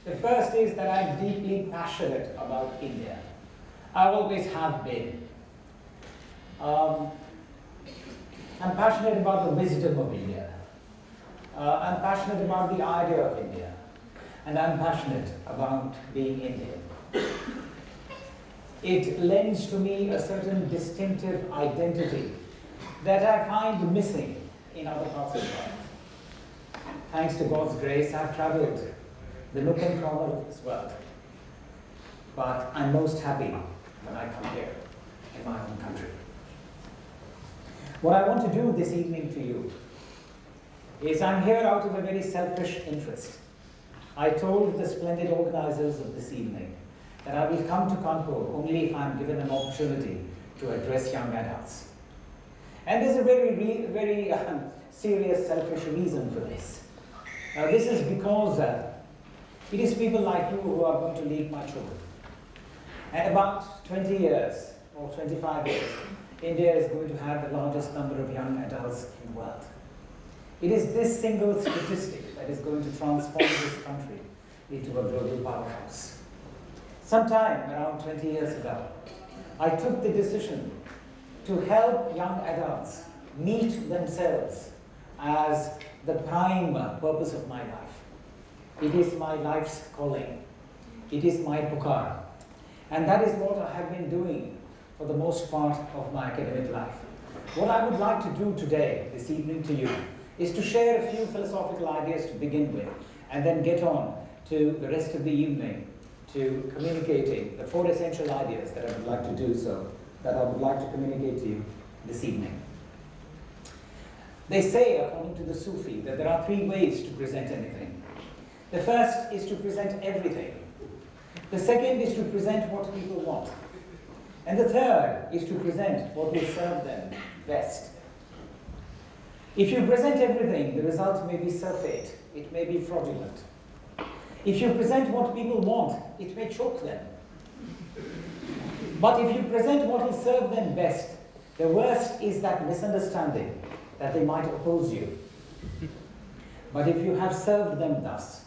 The first is that I'm deeply passionate about India. I always have been. I'm passionate about the wisdom of India. I'm passionate about the idea of India. And I'm passionate about being Indian. It lends to me a certain distinctive identity that I find missing in other parts of the world. Thanks to God's grace, I've traveled the nook and corner of this world. But I'm most happy when I come here in my own country. What I want to do this evening to you is I'm here out of a very selfish interest. I told the splendid organizers of this evening that I will come to Kanpur only if I'm given an opportunity to address young adults. And there's a very serious selfish reason for this. This is because it is people like you who are going to lead my children. And about 20 years or 25 years, India is going to have the largest number of young adults in the world. It is this single statistic that is going to transform this country into a global powerhouse. Sometime around 20 years ago, I took the decision to help young adults meet themselves as the prime purpose of my life. It is my life's calling. It is my pukar. And that is what I have been doing for the most part of my academic life. What I would like to do today, this evening to you, is to share a few philosophical ideas to begin with, and then get on to the rest of the evening to communicating the 4 essential ideas that I would like to do so, that I would like to communicate to you this evening. They say, according to the Sufi, that there are 3 ways to present anything. The first is to present everything. The second is to present what people want. And the third is to present what will serve them best. If you present everything, the result may be surfeit, it may be fraudulent. If you present what people want, it may choke them. But if you present what will serve them best, the worst is that misunderstanding that they might oppose you. But if you have served them thus,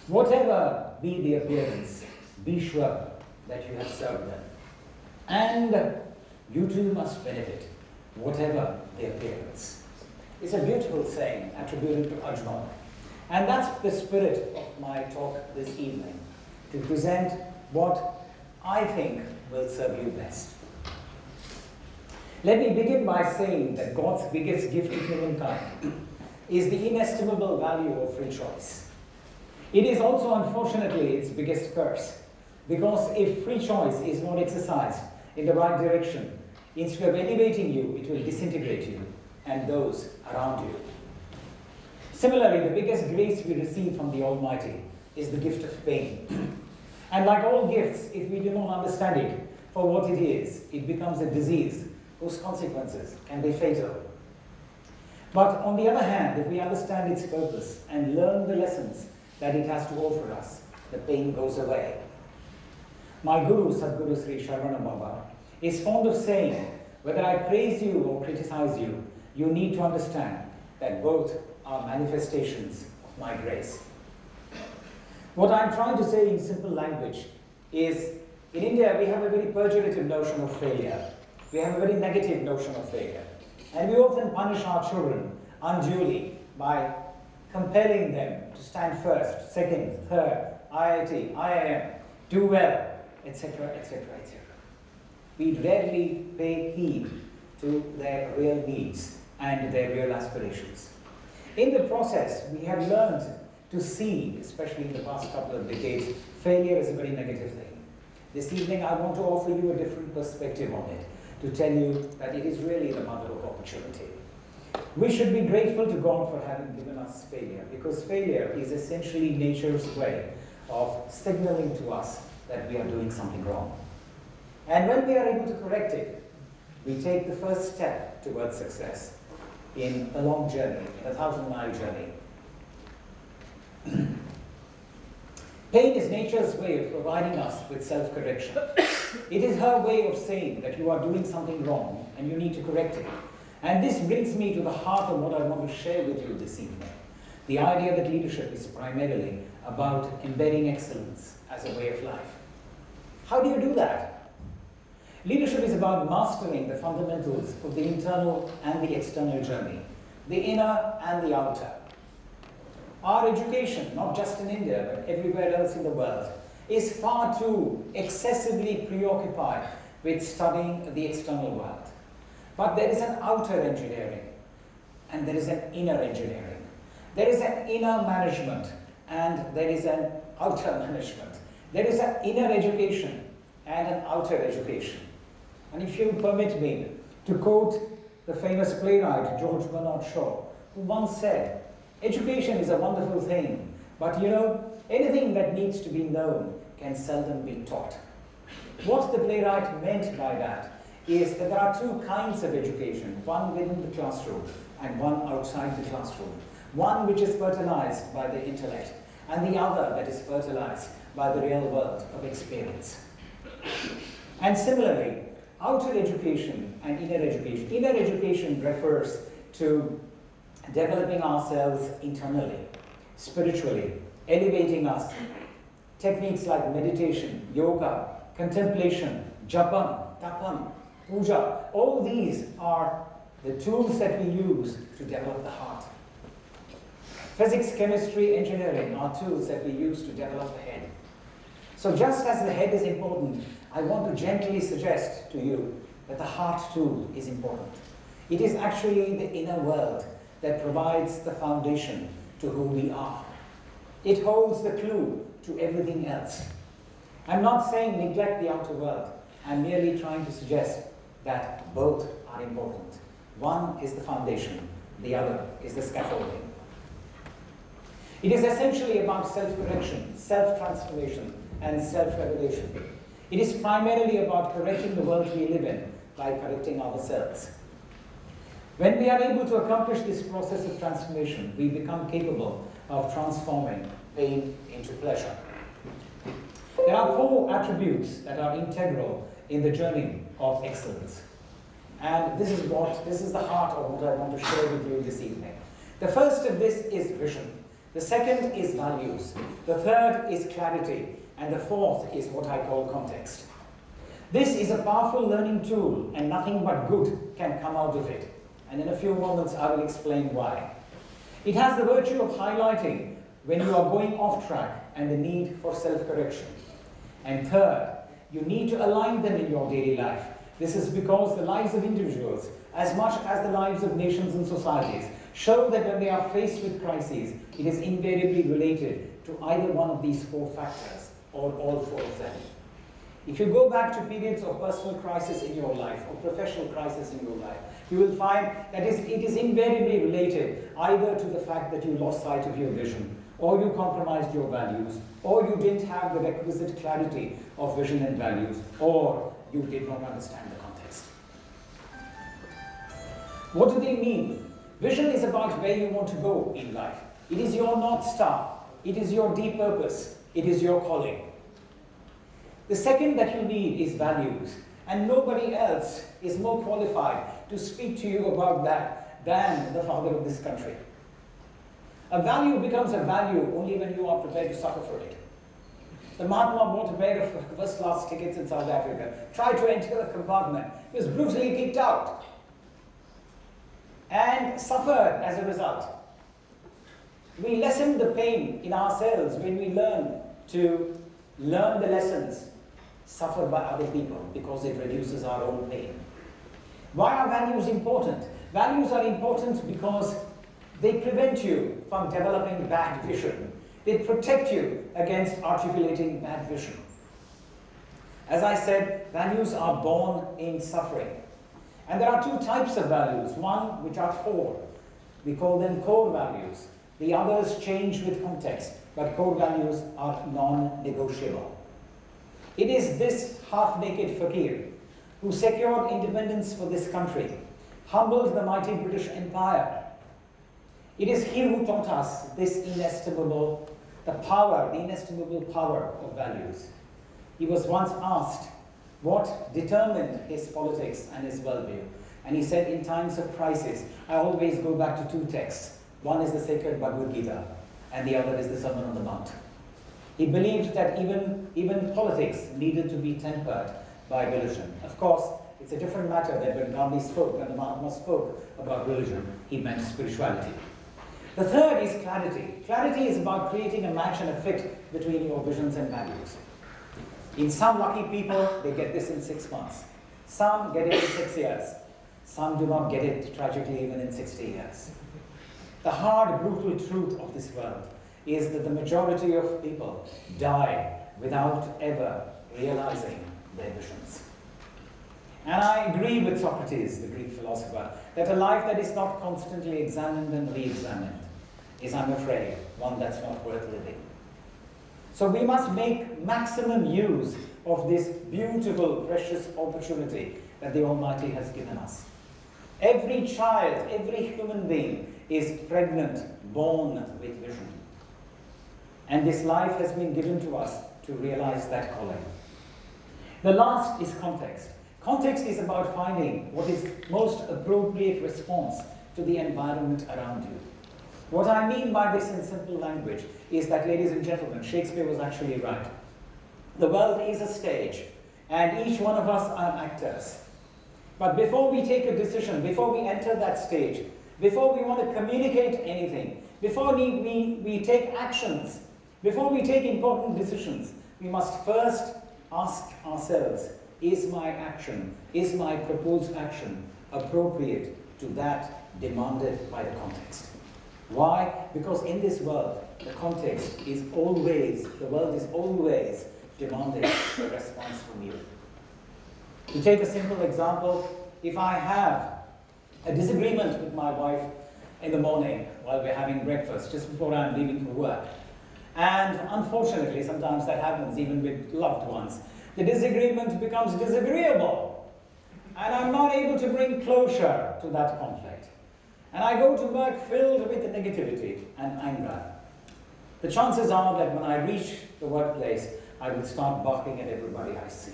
whatever be the appearance, be sure that you have served them. And you too must benefit, whatever the appearance. It's a beautiful saying attributed to Arjuna. And that's the spirit of my talk this evening, to present what I think will serve you best. Let me begin by saying that God's biggest gift to humankind is the inestimable value of free choice. It is also, unfortunately, its biggest curse, because if free choice is not exercised in the right direction, instead of elevating you, it will disintegrate you and those around you. Similarly, the biggest grace we receive from the Almighty is the gift of pain. And like all gifts, if we do not understand it for what it is, it becomes a disease whose consequences can be fatal. But on the other hand, if we understand its purpose and learn the lessons that it has to offer us, the pain goes away. My Guru, Sadguru Sri Sharavana Baba, is fond of saying, whether I praise you or criticize you, you need to understand that both are manifestations of my grace. What I'm trying to say in simple language is, in India, we have a very pejorative notion of failure. We have a very negative notion of failure. And we often punish our children unduly by compelling them to stand first, second, third, IIT, IIM, do well, etc., etc., etc. We rarely pay heed to their real needs and their real aspirations. In the process, we have learned to see, especially in the past couple of decades, failure is a very negative thing. This evening, I want to offer you a different perspective on it, to tell you that it is really the mother of opportunity. We should be grateful to God for having given us failure, because failure is essentially nature's way of signaling to us that we are doing something wrong. And when we are able to correct it, we take the first step towards success in a long journey, in a 1,000-mile journey. Pain is nature's way of providing us with self-correction. It is her way of saying that you are doing something wrong and you need to correct it. And this brings me to the heart of what I want to share with you this evening. The idea that leadership is primarily about embedding excellence as a way of life. How do you do that? Leadership is about mastering the fundamentals of the internal and the external journey, the inner and the outer. Our education, not just in India, but everywhere else in the world, is far too excessively preoccupied with studying the external world. But there is an outer engineering, and there is an inner engineering. There is an inner management, and there is an outer management. There is an inner education and an outer education. And if you permit me to quote the famous playwright George Bernard Shaw, who once said, "Education is a wonderful thing, but you know, anything that needs to be known can seldom be taught." What the playwright meant by that is that there are two kinds of education, one within the classroom and one outside the classroom. One which is fertilized by the intellect, and the other that is fertilized by the real world of experience. And similarly, outer education and inner education. Inner education refers to developing ourselves internally, spiritually, elevating us. Techniques like meditation, yoga, contemplation, japam, tapam, puja, all these are the tools that we use to develop the heart. Physics, chemistry, engineering are tools that we use to develop the head. So just as the head is important, I want to gently suggest to you that the heart too is important. It is actually the inner world that provides the foundation to who we are. It holds the clue to everything else. I'm not saying neglect the outer world. I'm merely trying to suggest that both are important. One is the foundation, the other is the scaffolding. It is essentially about self-correction, self-transformation, and self-revelation. It is primarily about correcting the world we live in by correcting ourselves. When we are able to accomplish this process of transformation, we become capable of transforming pain into pleasure. There are four attributes that are integral in the journey of excellence. And this is the heart of what I want to share with you this evening. The first of this is vision. The second is values. The third is clarity. And the fourth is what I call context. This is a powerful learning tool, and nothing but good can come out of it. And in a few moments, I will explain why. It has the virtue of highlighting when you are going off track and the need for self-correction. And third, you need to align them in your daily life. This is because the lives of individuals, as much as the lives of nations and societies, show that when they are faced with crises, it is invariably related to either one of these four factors or all four of them. If you go back to periods of personal crisis in your life or professional crisis in your life, you will find that it is invariably related either to the fact that you lost sight of your vision, or you compromised your values, or you didn't have the requisite clarity of vision and values, or you did not understand the context. What do they mean? Vision is about where you want to go in life. It is your North Star. It is your deep purpose. It is your calling. The second that you need is values. And nobody else is more qualified to speak to you about that than the father of this country. A value becomes a value only when you are prepared to suffer for it. The Mahatma bought a pair of first-class tickets in South Africa, tried to enter the compartment, he was brutally kicked out, and suffered as a result. We lessen the pain in ourselves when we learn the lessons suffered by other people, because it reduces our own pain. Why are values important? Values are important because they prevent you from developing bad vision. They protect you against articulating bad vision. As I said, values are born in suffering. And there are two types of values. One, which are core. We call them core values. The others change with context, but core values are non-negotiable. It is this half-naked fakir who secured independence for this country, humbled the mighty British Empire. It is he who taught us this inestimable power of values. He was once asked what determined his politics and his worldview. And he said, in times of crisis, I always go back to two texts. One is the sacred Bhagavad Gita, and the other is the Sermon on the Mount. He believed that even politics needed to be tempered by religion. Of course, it's a different matter that when Gandhi spoke, when the Mahatma spoke about religion, he meant spirituality. The third is clarity. Clarity is about creating a match and a fit between your visions and values. In some lucky people, they get this in 6 months. Some get it in 6 years. Some do not get it, tragically, even in 60 years. The hard, brutal truth of this world is that the majority of people die without ever realizing their visions. And I agree with Socrates, the Greek philosopher, that a life that is not constantly examined and re-examined is, I'm afraid, one that's not worth living. So we must make maximum use of this beautiful, precious opportunity that the Almighty has given us. Every child, every human being is pregnant, born with vision. And this life has been given to us to realize that calling. The last is context. Context is about finding what is most appropriate response to the environment around you. What I mean by this in simple language is that, ladies and gentlemen, Shakespeare was actually right. The world is a stage, and each one of us are actors. But before we take a decision, before we enter that stage, before we want to communicate anything, before we take actions, before we take important decisions, we must first ask ourselves, is my action, is my proposed action appropriate to that demanded by the context? Why? Because in this world, the context is always, the world is always demanding a response from you. To take a simple example, if I have a disagreement with my wife in the morning while we're having breakfast, just before I'm leaving for work, and unfortunately, sometimes that happens even with loved ones, the disagreement becomes disagreeable, and I'm not able to bring closure to that conflict. And I go to work filled with negativity and anger. The chances are that when I reach the workplace, I will start barking at everybody I see.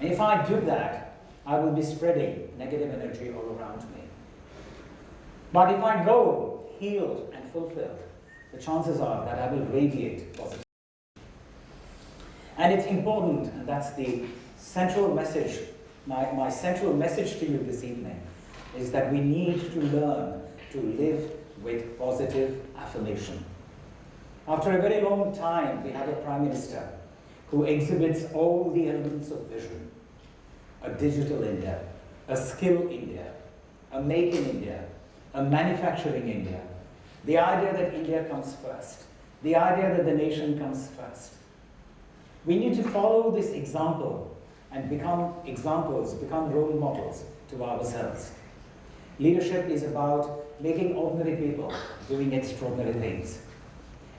And if I do that, I will be spreading negative energy all around me. But if I go healed and fulfilled, the chances are that I will radiate positivity. And it's important, and that's the central message, my central message to you this evening, is that we need to learn to live with positive affirmation. After a very long time, we have a Prime Minister who exhibits all the elements of vision. A digital India, a skill India, a make in India, a manufacturing India, the idea that India comes first, the idea that the nation comes first. We need to follow this example and become examples, become role models to ourselves. Leadership is about making ordinary people doing extraordinary things.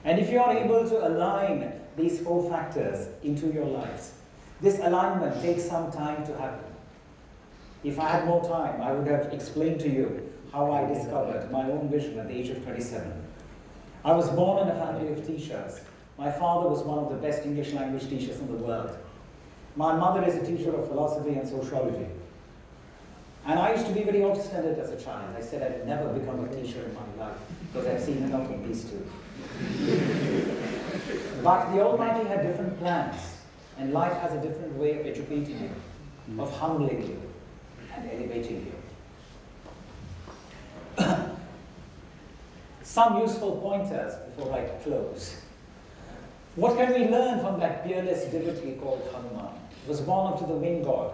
And if you are able to align these 4 factors into your lives, this alignment takes some time to happen. If I had more time, I would have explained to you how I discovered my own vision at the age of 27. I was born in a family of teachers. My father was one of the best English language teachers in the world. My mother is a teacher of philosophy and sociology. And I used to be very obstinate as a child. I said I'd never become a teacher in my life because I've seen enough of these two. But the Almighty had different plans, and life has a different way of educating you, of humbling you, and elevating you. Some useful pointers before I close. What can we learn from that peerless devotee called Hanuman? He was born unto the wind god.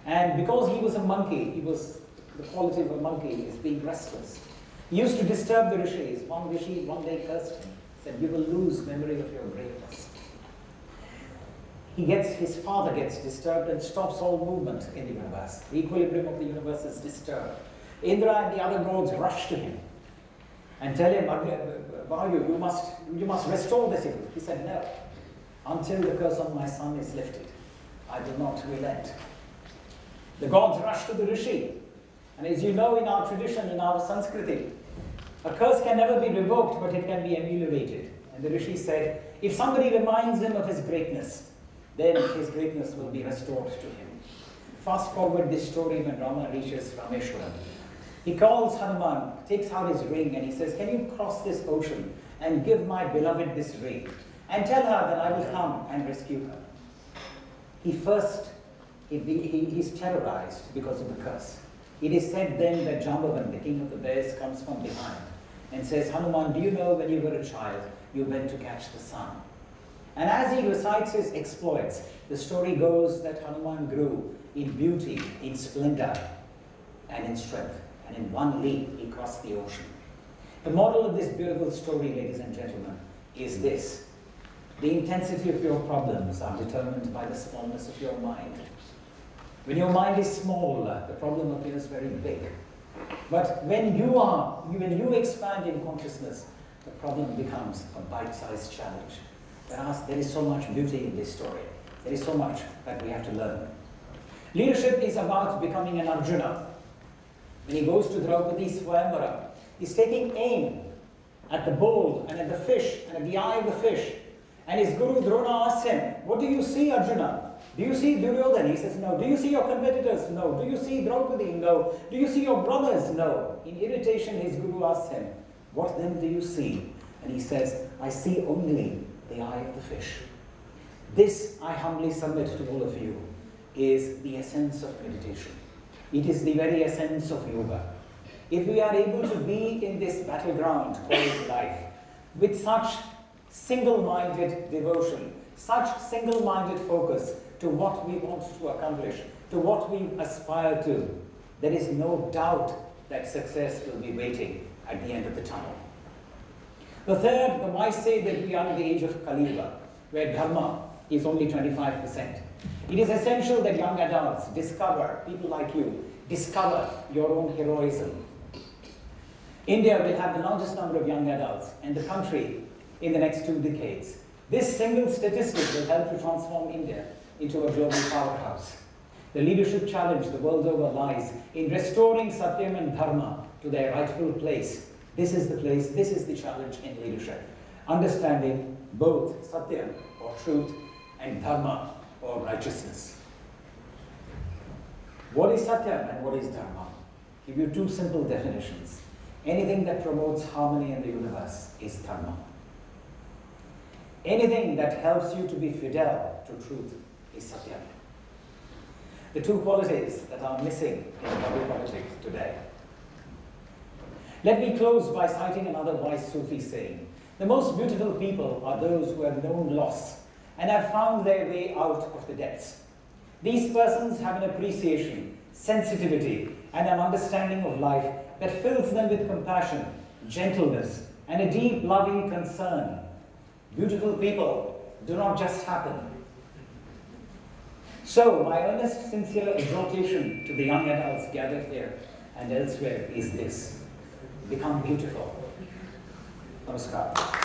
And because he was a monkey, the quality of a monkey is being restless. He used to disturb the rishis. One rishi one day cursed him, said, "You will lose memory of your greatness." His father gets disturbed and stops all movement in the universe. The equilibrium of the universe is disturbed. Indra and the other gods rush to him and tell him, "Vayu, you must restore this." He said, "No, until the curse on my son is lifted, I will not relent." The gods rush to the rishi. And as you know, in our tradition, in our Sanskriti, a curse can never be revoked, but it can be ameliorated. And the rishi said, if somebody reminds him of his greatness, then his greatness will be restored to him. Fast forward this story when Rama reaches Rameshwaram. He calls Hanuman, takes out his ring, and he says, can you cross this ocean and give my beloved this ring? And tell her that I will come and rescue her. He's terrorized because of the curse. It is said then that Jambavan, the king of the bears, comes from behind and says, Hanuman, do you know when you were a child, you went to catch the sun? And as he recites his exploits, the story goes that Hanuman grew in beauty, in splendor, and in strength. And in one leap, he crossed the ocean. The moral of this beautiful story, ladies and gentlemen, is this. The intensity of your problems are determined by the smallness of your mind. When your mind is small, the problem appears very big. But when you expand in consciousness, the problem becomes a bite-sized challenge. Whereas there is so much beauty in this story. There is so much that we have to learn. Leadership is about becoming an Arjuna. When he goes to Draupadi's Swayamvara, he's taking aim at the bowl and at the fish and at the eye of the fish. And his guru Drona asks him, what do you see, Arjuna? Do you see Duryodhana? He says, no. Do you see your competitors? No. Do you see Draupadi? No. Do you see your brothers? No. In irritation, his guru asks him, what then do you see? And he says, I see only the eye of the fish. This, I humbly submit to all of you, is the essence of meditation. It is the very essence of yoga. If we are able to be in this battleground called life, with such single-minded devotion, such single-minded focus to what we want to accomplish, to what we aspire to, there is no doubt that success will be waiting at the end of the tunnel. The third, the wise say that we are in the age of Kali Yuga, where dharma is only 25%. It is essential that young adults discover, people like you, discover your own heroism. India will have the largest number of young adults in the country in the next 2 decades. This single statistic will help to transform India into a global powerhouse. The leadership challenge the world over lies in restoring Satyam and Dharma to their rightful place. This is the place, this is the challenge in leadership. Understanding both Satyam, or truth, and Dharma, or righteousness. What is Satyam and what is Dharma? Give you 2 simple definitions. Anything that promotes harmony in the universe is Dharma. Anything that helps you to be fidel to truth is Satyam. The 2 qualities that are missing in body politics today. Let me close by citing another wise Sufi saying, the most beautiful people are those who have known loss and have found their way out of the depths. These persons have an appreciation, sensitivity, and an understanding of life that fills them with compassion, gentleness, and a deep, loving concern. Beautiful people do not just happen. So, my earnest, sincere exhortation to the young adults gathered here and elsewhere is this: become beautiful. Namaskar.